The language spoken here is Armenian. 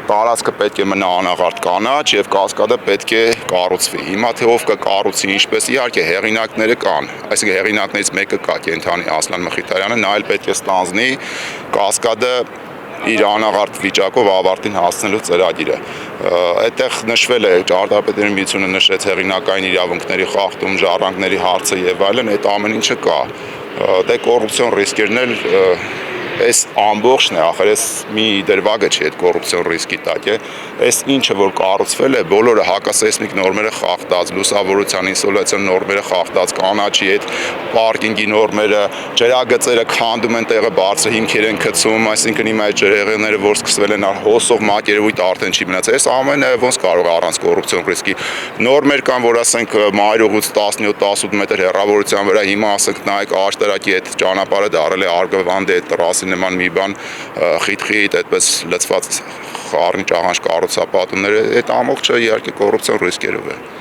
տարածքը պետք է մնա անաղարտ կանաչ եւ կասկադը պետք է կառուցվի։ Հիմա թե ով կկառուցի, ինչպես, իհարկե հեղինակները կան, այսինքն հեղինակներից մեկը կա կենթանի Ասլան Մխիթարյանը, նա էլ պետք է ստանձնի կասկադը իր անաղարտ վիճակով ավարտին հասնելու ծրագիրը։ Այդտեղ նշվել է ճարտարապետների միությունը նշեց հեղինակային իրավունքների խախտում, ժառանգների հարցը եւ այլն, այդ ամեն ինչը կա։ Դե կոռուպցիոն ռիսկերն էլ այս ամբողջն է, ախր այս մի դրվագը չի այդ կոռուպցիոն ռիսկի տակ է, այս ինչը որ կառուցվել է, բոլորը հակասեյսմիկ նորմերը խախտած, լուսավորության ինսոլացիոն նորմերը խախտած, կանաչի այդ պարկինգի նորմերը, ջրագծերը քանդում են տեղը բարձր հիմքեր են գցում, այսինքն հիմա այդ ջրհեղեղները որ սկսվել են հոսող մակերևույթ արդեն չի մնաց։ Այս ամենը ոնց կարող է առանց կոռուպցիոն ռիսկի նորմեր կան, որ ասենք մայրուղուց 17-18 մետր հեռավորության վրա հիմա ասենք նայեք աշտարակի այդ ճանապարհը դարել է արգվանդ է տրասի նման մի բան խիտ այդպես լցված խառնիչ աղանջ կառուցապատումները, այդ ամբողջը իհարկե կոռուպցիոն ռիսկերով է։